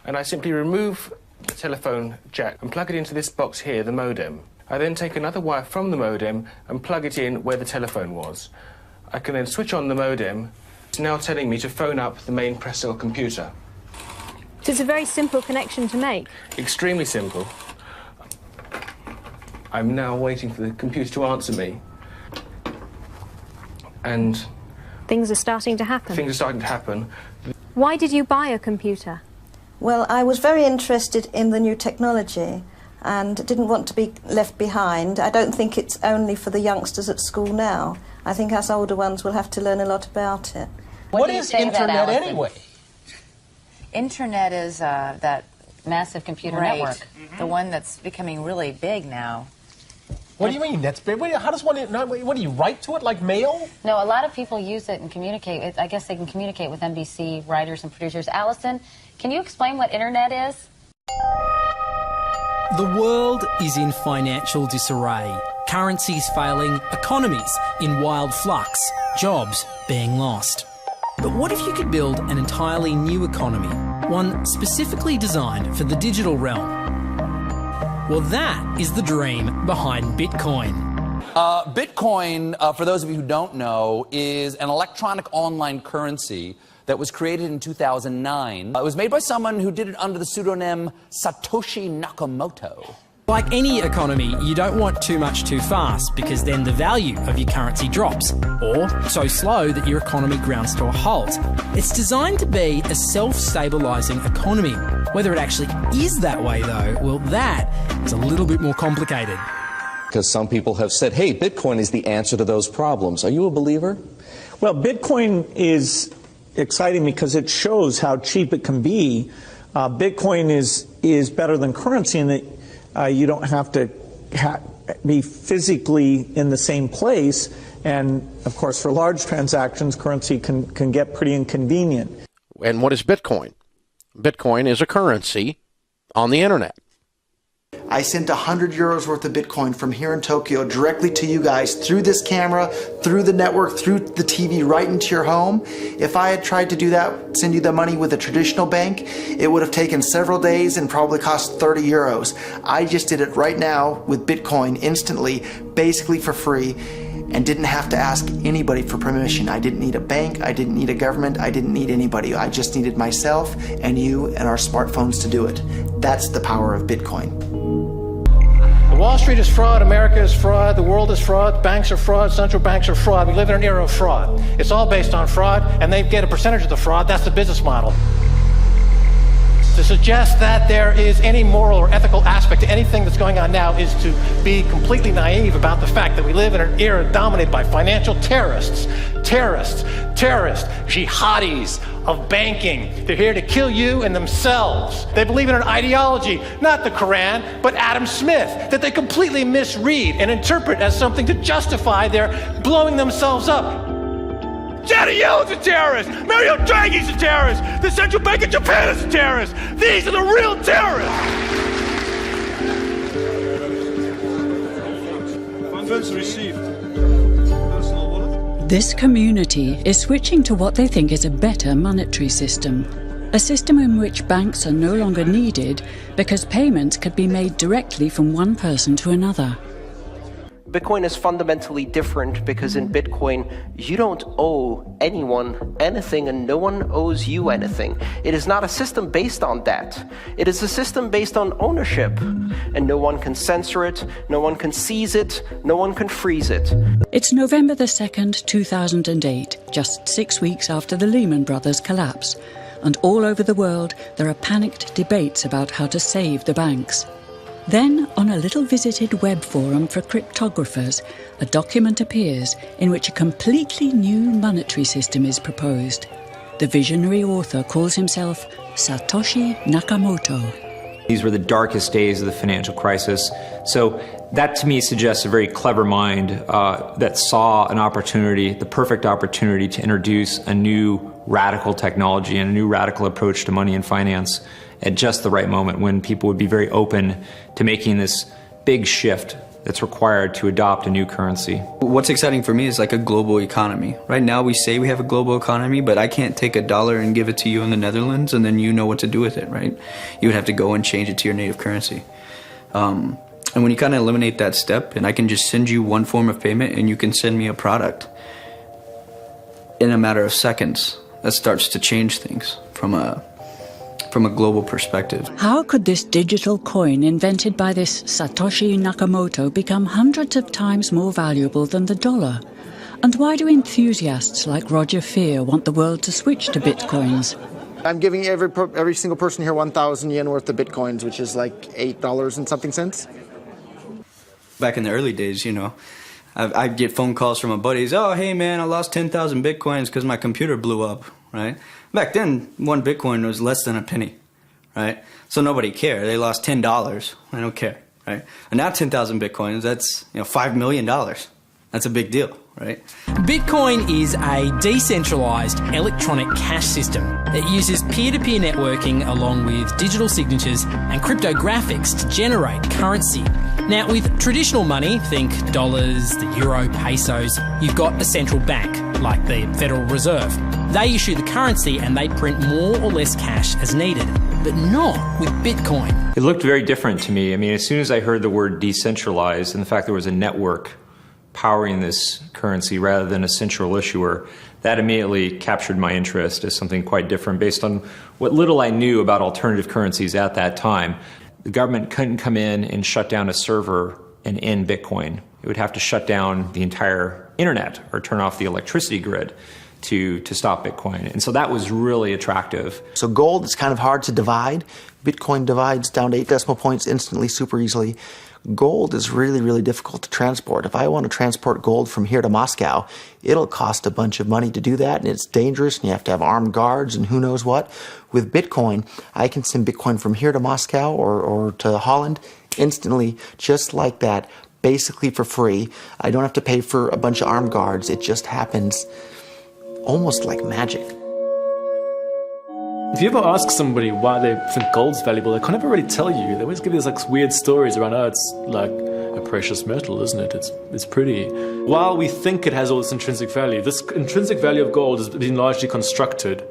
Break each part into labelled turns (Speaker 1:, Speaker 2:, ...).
Speaker 1: and I simply remove the telephone jack and plug it into this box here, the modem. I then take another wire from the modem and plug it in where the telephone was. I can then switch on the modem. It's now telling me to phone up the main Prestel computer.
Speaker 2: So it's a very simple connection to make.
Speaker 1: Extremely simple. I'm now waiting for the computer to answer me. And
Speaker 2: things are starting to happen.
Speaker 1: Things are starting to happen.
Speaker 2: Why did you buy a computer?
Speaker 3: Well, I was very interested in the new technology and didn't want to be left behind. I don't think it's only for the youngsters at school now. I think us older ones will have to learn a lot about it.
Speaker 4: What is Internet anyway?
Speaker 5: Internet is that massive computer network, the one that's becoming really big now.
Speaker 4: What do you mean? That's big. How does one? What do you write to it like mail?
Speaker 5: No, a lot of people use it and communicate. I guess they can communicate with NBC writers and producers. Allison, can you explain what Internet is?
Speaker 6: The world is in financial disarray. Currencies failing, economies in wild flux, jobs being lost. But what if you could build an entirely new economy, one specifically designed for the digital realm? Well, that is the dream behind Bitcoin.
Speaker 7: Bitcoin, for those of you who don't know, is an electronic online currency that was created in 2009. It was made by someone who did it under the pseudonym Satoshi Nakamoto.
Speaker 6: Like any economy, you don't want too much too fast because then the value of your currency drops, or so slow that your economy grounds to a halt. It's designed to be a self-stabilising economy. Whether it actually is that way, though, well, that is a little bit more complicated.
Speaker 8: Because some people have said, hey, Bitcoin is the answer to those problems. Are you a believer?
Speaker 9: Well, Bitcoin is exciting because it shows how cheap it can be. Bitcoin is better than currency in that you don't have to be physically in the same place. And, of course, for large transactions, currency can get pretty inconvenient.
Speaker 10: And what is Bitcoin? Bitcoin is a currency on the internet.
Speaker 11: I sent 100 euros worth of Bitcoin from here in Tokyo directly to you guys through this camera, through the network, through the TV, right into your home. If I had tried to do that, send you the money with a traditional bank, it would have taken several days and probably cost 30 euros. I just did it right now with Bitcoin instantly, basically for free, and didn't have to ask anybody for permission. I didn't need a bank, I didn't need a government, I didn't need anybody. I just needed myself and you and our smartphones to do it. That's the power of Bitcoin.
Speaker 12: Wall Street is fraud, America is fraud, the world is fraud, banks are fraud, central banks are fraud. We live in an era of fraud. It's all based on fraud, and they get a percentage of the fraud. That's the business model. To suggest that there is any moral or ethical aspect to anything that's going on now is to be completely naive about the fact that we live in an era dominated by financial terrorists, jihadis of banking. They're here to kill you and themselves. They believe in an ideology, not the Quran, but Adam Smith, that they completely misread and interpret as something to justify their blowing themselves up. Janet Yellen's a terrorist! Mario Draghi's a terrorist! The Central Bank of Japan is a terrorist! These are the real terrorists!
Speaker 13: Funds received.
Speaker 14: This community is switching to what they think is a better monetary system. A system in which banks are no longer needed because payments could be made directly from one person to another.
Speaker 15: Bitcoin is fundamentally different because in Bitcoin, you don't owe anyone anything and no one owes you anything. It is not a system based on debt. It is a system based on ownership. And no one can censor it, no one can seize it, no one can freeze it.
Speaker 14: It's November the 2nd, 2008, just 6 weeks after the Lehman Brothers collapse. And all over the world, there are panicked debates about how to save the banks. Then, on a little visited web forum for cryptographers, a document appears in which a completely new monetary system is proposed. The visionary author calls himself Satoshi Nakamoto.
Speaker 16: These were the darkest days of the financial crisis. So that to me suggests a very clever mind that saw an opportunity, the perfect opportunity to introduce a new radical technology and a new radical approach to money and finance at just the right moment when people would be very open to making this big shift that's required to adopt a new currency.
Speaker 13: What's exciting for me is like a global economy. Right now we say we have a global economy, but I can't take $1 and give it to you in the Netherlands and then you know what to do with it, right? You would have to go and change it to your native currency. And when you kind of eliminate that step, and I can just send you one form of payment and you can send me a product in a matter of seconds, that starts to change things from a global perspective.
Speaker 14: How could this digital coin invented by this Satoshi Nakamoto become hundreds of times more valuable than the dollar? And why do enthusiasts like Roger Fear want the world to switch to bitcoins?
Speaker 11: I'm giving every single person here 1,000 yen worth of bitcoins, which is like $8 and something cents.
Speaker 13: Back in the early days, you know, I'd get phone calls from my buddies. Oh, hey man, I lost 10,000 bitcoins because my computer blew up, right? Back then, one bitcoin was less than a penny, right? So nobody cared. They lost $10. I don't care, right? And now 10,000 bitcoins, that's $5 million. That's a big deal, right?
Speaker 6: Bitcoin is a decentralised electronic cash system that uses peer-to-peer networking along with digital signatures and cryptographics to generate currency. Now, with traditional money, think dollars, the euro, pesos, you've got a central bank, like the Federal Reserve. They issue the currency and they print more or less cash as needed, but not with Bitcoin.
Speaker 16: It looked very different to me. I mean, as soon as I heard the word decentralized and the fact there was a network powering this currency rather than a central issuer, that immediately captured my interest as something quite different based on what little I knew about alternative currencies at that time. The government couldn't come in and shut down a server and end Bitcoin. It would have to shut down the entire internet or turn off the electricity grid to stop Bitcoin. And so that was really attractive.
Speaker 11: So gold is kind of hard to divide. Bitcoin divides down to 8 decimal points instantly, super easily. Gold is really, really difficult to transport. If I want to transport gold from here to Moscow, it'll cost a bunch of money to do that, and it's dangerous, and you have to have armed guards and who knows what. With Bitcoin, I can send Bitcoin from here to Moscow or to Holland instantly, just like that, basically for free. I don't have to pay for a bunch of armed guards. It just happens almost like magic.
Speaker 17: If you ever ask somebody why they think gold's valuable, they can't ever really tell you. They always give you these like weird stories around, oh, it's like a precious metal, isn't it? It's pretty. While we think it has all this intrinsic value, this intrinsic value of gold has been largely constructed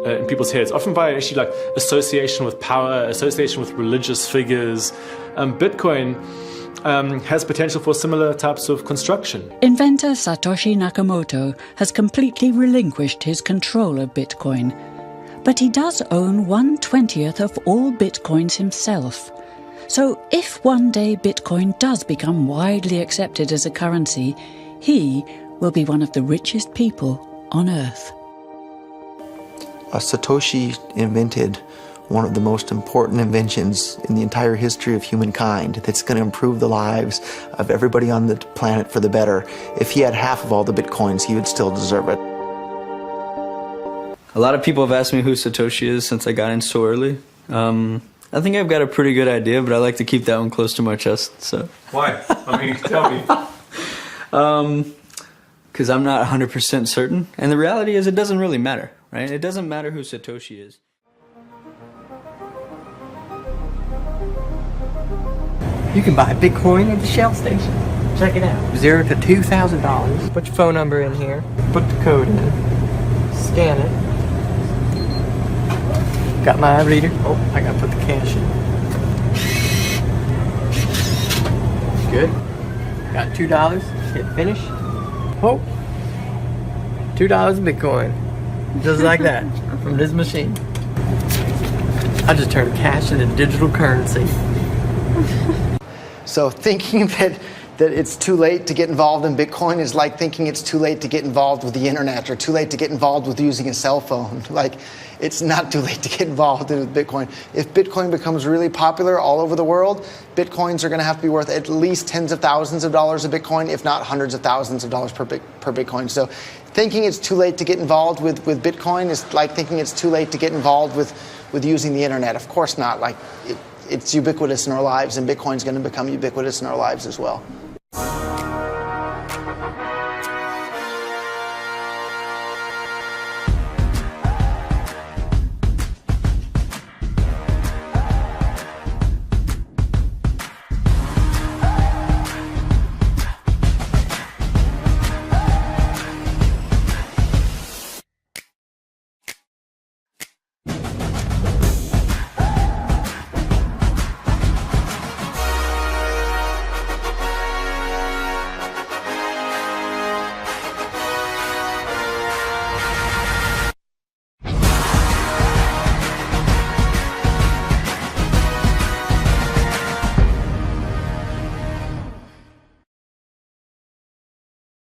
Speaker 17: in people's heads, often by actually like association with power, association with religious figures. Bitcoin has potential for similar types of construction.
Speaker 14: Inventor Satoshi Nakamoto has completely relinquished his control of Bitcoin. But he does own 1/20th of all Bitcoins himself. So if one day Bitcoin does become widely accepted as a currency, he will be one of the richest people on Earth.
Speaker 11: Satoshi invented one of the most important inventions in the entire history of humankind that's going to improve the lives of everybody on the planet for the better. If he had half of all the Bitcoins, he would still deserve it.
Speaker 13: A lot of people have asked me who Satoshi is since I got in so early. I think I've got a pretty good idea, but I like to keep that one close to my chest. So
Speaker 16: why? I mean, tell me.
Speaker 13: Because I'm not 100% certain. And the reality is it doesn't really matter, right? It doesn't matter who Satoshi is.
Speaker 18: You can buy Bitcoin at the Shell station. Check it out. $0 to $2,000. Put your phone number in here. Put the code in. Scan it. Got my reader. Oh, I gotta put the cash in. Good. Got $2. Hit finish. Oh, $2 Bitcoin. Just like that. From this machine. I just turned cash into digital currency.
Speaker 11: So thinking that it's too late to get involved in Bitcoin is like thinking it's too late to get involved with the internet or too late to get involved with using a cell phone. Like, it's not too late to get involved in Bitcoin. If Bitcoin becomes really popular all over the world, Bitcoins are going to have to be worth at least tens of thousands of dollars a Bitcoin, if not hundreds of thousands of dollars per Bitcoin. So thinking it's too late to get involved with Bitcoin is like thinking it's too late to get involved with using the internet. Of course not. Like, it's ubiquitous in our lives, and Bitcoin's going to become ubiquitous in our lives as well.